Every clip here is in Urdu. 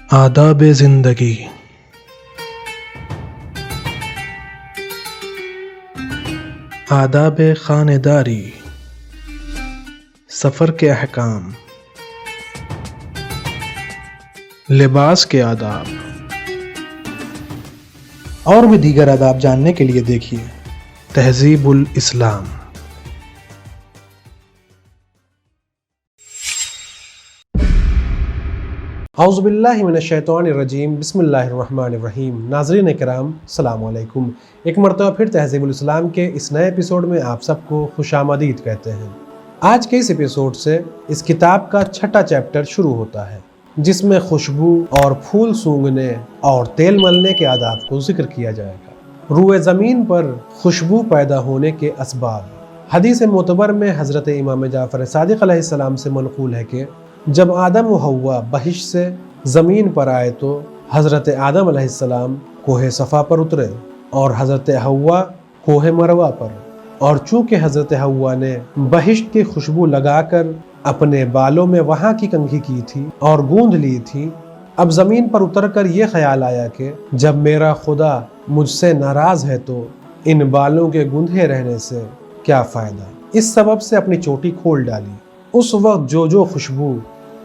آداب زندگی۔ آداب خانیداری، سفر کے احکام، لباس کے آداب اور بھی دیگر آداب جاننے کے لیے دیکھیے تہذیب الاسلام۔ اعوذ باللہ من الشیطان الرجیم، بسم اللہ الرحمن الرحیم۔ ناظرین کرام، السلام علیکم۔ ایک مرتبہ پھر تہذیب الاسلام کے اس نئے ایپیسوڈ میں آپ سب کو خوش آمدید کہتے ہیں۔ آج کے اس ایپیسوڈ سے اس کتاب کا 6واں چیپٹر شروع ہوتا ہے، جس میں خوشبو اور پھول سونگھنے اور تیل ملنے کے آداب کو ذکر کیا جائے گا۔ روئے زمین پر خوشبو پیدا ہونے کے اسباب۔ حدیث معتبر میں حضرت امام جعفر صادق علیہ السلام سے منقول ہے کہ جب آدم و حوا بہشت سے زمین پر آئے تو حضرت آدم علیہ السلام کوہ صفا پر اترے اور حضرت حوا کوہ مروہ پر، اور چونکہ حضرت حوا نے بہشت کی خوشبو لگا کر اپنے بالوں میں وہاں کی کنگھی کی تھی اور گوندھ لی تھی، اب زمین پر اتر کر یہ خیال آیا کہ جب میرا خدا مجھ سے ناراض ہے تو ان بالوں کے گوندھے رہنے سے کیا فائدہ۔ اس سبب سے اپنی چوٹی کھول ڈالی۔ اس وقت جو خوشبو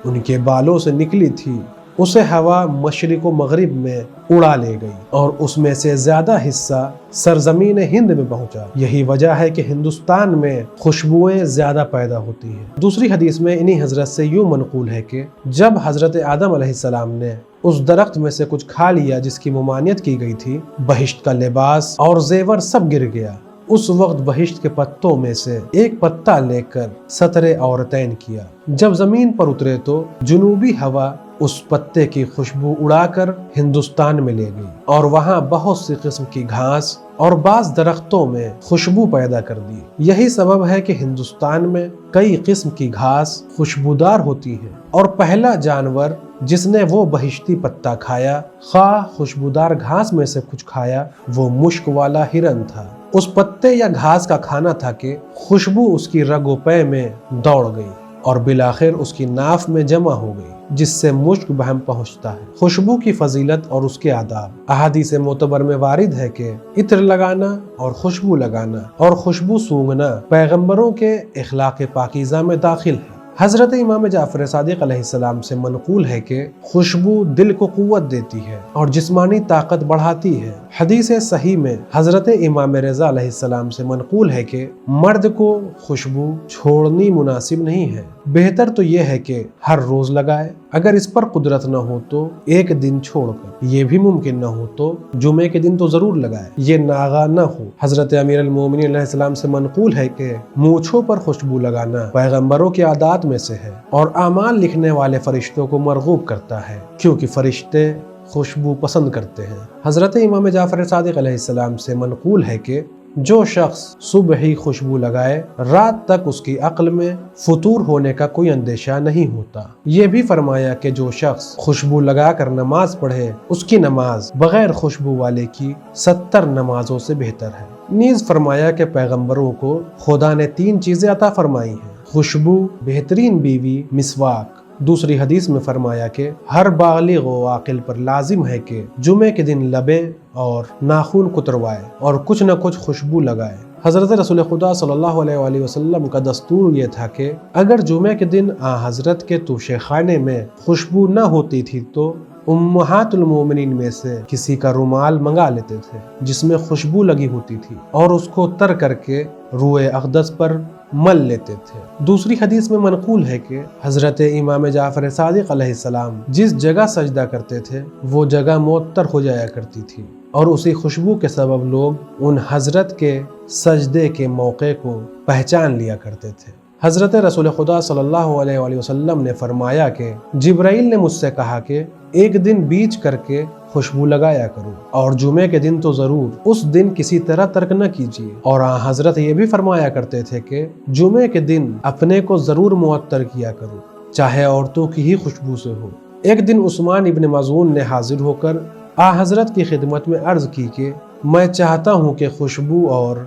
ان کے بالوں سے نکلی تھی اسے ہوا مشرق و مغرب میں اڑا لے گئی اور اس میں سے زیادہ حصہ سرزمین ہند میں پہنچا۔ یہی وجہ ہے کہ ہندوستان میں خوشبوئیں زیادہ پیدا ہوتی ہیں۔ دوسری حدیث میں انہی حضرت سے یوں منقول ہے کہ جب حضرت آدم علیہ السلام نے اس درخت میں سے کچھ کھا لیا جس کی ممانعت کی گئی تھی، بہشت کا لباس اور زیور سب گر گیا۔ اس وقت بہشت کے پتوں میں سے ایک پتا لے کر سطر عورتین کیا۔ جب زمین پر اترے تو جنوبی ہوا اس پتے کی خوشبو اڑا کر ہندوستان میں لے گئی اور وہاں بہت سی قسم کی گھاس اور بعض درختوں میں خوشبو پیدا کر دی۔ یہی سبب ہے کہ ہندوستان میں کئی قسم کی گھاس خوشبودار ہوتی ہے، اور پہلا جانور جس نے وہ بہشتی پتا کھایا، خواہ خوشبودار گھاس میں سے کچھ کھایا، وہ مشک والا ہرن تھا۔ اس پتے یا گھاس کا کھانا تھا کہ خوشبو اس کی رگ و پے میں دوڑ گئی اور بالآخر اس کی ناف میں جمع ہو گئی، جس سے مشک بہم پہنچتا ہے۔ خوشبو کی فضیلت اور اس کے آداب۔ احادیث معتبر میں وارد ہے کہ عطر لگانا اور خوشبو لگانا اور خوشبو سونگھنا پیغمبروں کے اخلاق پاکیزہ میں داخل ہے۔ حضرت امام جعفر صادق علیہ السلام سے منقول ہے کہ خوشبو دل کو قوت دیتی ہے اور جسمانی طاقت بڑھاتی ہے۔ حدیث صحیح میں حضرت امام رضا علیہ السلام سے منقول ہے کہ مرد کو خوشبو چھوڑنی مناسب نہیں ہے، بہتر تو یہ ہے کہ ہر روز لگائے، اگر اس پر قدرت نہ ہو تو ایک دن چھوڑ کر، یہ بھی ممکن نہ ہو تو جمعے کے دن تو ضرور لگائے، یہ ناغا نہ ہو۔ حضرت امیر المومنین علیہ السلام سے منقول ہے کہ مونچھوں پر خوشبو لگانا پیغمبروں کی عادات میں سے ہے اور اعمال لکھنے والے فرشتوں کو مرغوب کرتا ہے، کیونکہ فرشتے خوشبو پسند کرتے ہیں۔ حضرت امام جعفر صادق علیہ السلام سے منقول ہے کہ جو شخص صبح ہی خوشبو لگائے، رات تک اس کی عقل میں فطور ہونے کا کوئی اندیشہ نہیں ہوتا۔ یہ بھی فرمایا کہ جو شخص خوشبو لگا کر نماز پڑھے، اس کی نماز بغیر خوشبو والے کی 70 نمازوں سے بہتر ہے۔ نیز فرمایا کہ پیغمبروں کو خدا نے 3 چیزیں عطا فرمائی ہیں: خوشبو، بہترین بیوی، مسواک۔ دوسری حدیث میں فرمایا کہ ہر بالغ و عاقل پر لازم ہے کہ جمعے کے دن لبیں اور ناخن کتروائے اور کچھ نہ کچھ خوشبو لگائے۔ حضرت رسول خدا صلی اللہ علیہ وآلہ وسلم کا دستور یہ تھا کہ اگر جمعے کے دن حضرت کے توشے خانے میں خوشبو نہ ہوتی تھی تو امہات المومنین میں سے کسی کا رومال منگا لیتے تھے جس میں خوشبو لگی ہوتی تھی اور اس کو تر کر کے روئے اقدس پر مل لیتے تھے۔ دوسری حدیث میں منقول ہے کہ حضرت امام جعفر صادق علیہ السلام جس جگہ سجدہ کرتے تھے وہ جگہ معطر ہو جایا کرتی تھی، اور اسی خوشبو کے سبب لوگ ان حضرت کے سجدے کے موقع کو پہچان لیا کرتے تھے۔ حضرت رسول خدا صلی اللہ علیہ وآلہ وسلم نے فرمایا کہ جبرائیل نے مجھ سے کہا کہ ایک دن بیچ کر کے خوشبو لگایا کرو، اور جمعے کے دن تو ضرور، اس دن کسی طرح ترک نہ کیجیے۔ اور حضرت یہ بھی فرمایا کرتے تھے کہ جمعے کے دن اپنے کو ضرور معطر کیا کرو، چاہے عورتوں کی ہی خوشبو سے ہو۔ ایک دن عثمان ابن مظعون نے حاضر ہو کر حضرت کی خدمت میں عرض کی کہ میں چاہتا ہوں کہ خوشبو اور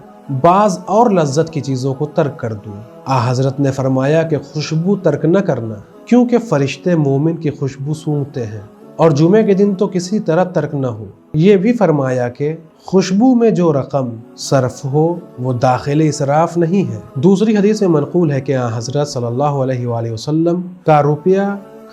بعض اور لذت کی چیزوں کو ترک کر دوں۔ حضرت نے فرمایا کہ خوشبو ترک نہ کرنا، کیونکہ فرشتے مومن کی خوشبو سونگتے ہیں اور جمعے کے دن تو کسی طرح ترک نہ ہو۔ یہ بھی فرمایا کہ خوشبو میں جو رقم صرف ہو وہ داخل اسراف نہیں ہے۔ دوسری حدیث میں منقول ہے کہ حضرت صلی اللہ علیہ وآلہ وسلم کا روپیہ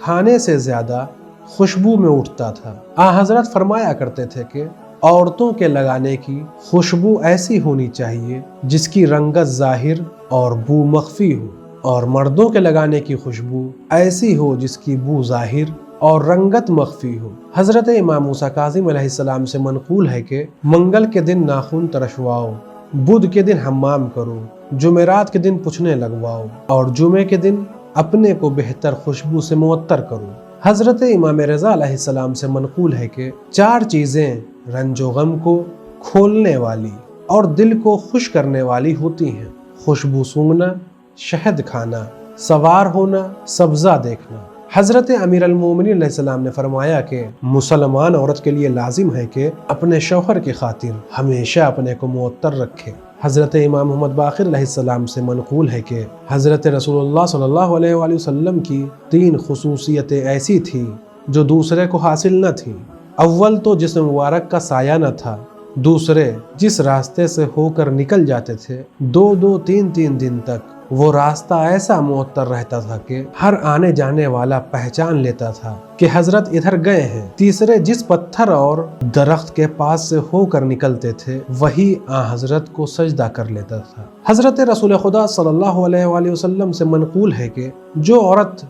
کھانے سے زیادہ خوشبو میں اٹھتا تھا۔ حضرت فرمایا کرتے تھے کہ عورتوں کے لگانے کی خوشبو ایسی ہونی چاہیے جس کی رنگت ظاہر اور بو مخفی ہو، اور مردوں کے لگانے کی خوشبو ایسی ہو جس کی بو ظاہر اور رنگت مخفی ہو۔ حضرت امام موسیٰ کاظم علیہ السلام سے منقول ہے کہ منگل کے دن ناخن ترشواؤ، بدھ کے دن حمام کرو، جمعرات کے دن پوچھنے لگواؤ، اور جمعے کے دن اپنے کو بہتر خوشبو سے معطر کرو۔ حضرت امام رضا علیہ السلام سے منقول ہے کہ 4 چیزیں رنج و غم کو کھولنے والی اور دل کو خوش کرنے والی ہوتی ہیں: خوشبو سونگھنا، شہد کھانا، سوار ہونا، سبزہ دیکھنا۔ حضرت امیر المومنین علیہ السلام نے فرمایا کہ مسلمان عورت کے لیے لازم ہے کہ اپنے شوہر کی خاطر ہمیشہ اپنے کو معطر رکھے۔ حضرت امام محمد باقر علیہ السلام سے منقول ہے کہ حضرت رسول اللہ صلی اللہ علیہ وآلہ وسلم کی 3 خصوصیتیں ایسی تھیں جو دوسرے کو حاصل نہ تھیں۔ اول تو جسم مبارک کا سایہ نہ تھا، دوسرے جس راستے سے ہو کر نکل جاتے تھے 2-2 3-3 دن تک وہ راستہ ایسا معطر رہتا تھا کہ ہر آنے جانے والا پہچان لیتا تھا کہ حضرت ادھر گئے ہیں۔ تیسرے جس پتھر اور درخت کے پاس سے ہو کر نکلتے تھے وہی حضرت کو سجدہ کر لیتا تھا۔ حضرت رسول خدا صلی اللہ علیہ وآلہ وسلم سے منقول ہے کہ جو عورت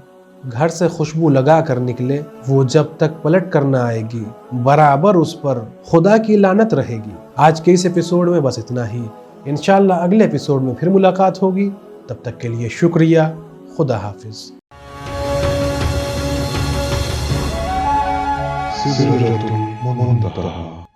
گھر سے خوشبو لگا کر نکلے وہ جب تک پلٹ کر نہ آئے گی برابر اس پر خدا کی لعنت رہے گی۔ آج کے اس ایپیسوڈ میں بس اتنا ہی، انشاءاللہ اگلے ایپیسوڈ میں پھر ملاقات ہوگی۔ تب تک کے لیے شکریہ، خدا حافظ۔ سدرة المنتهى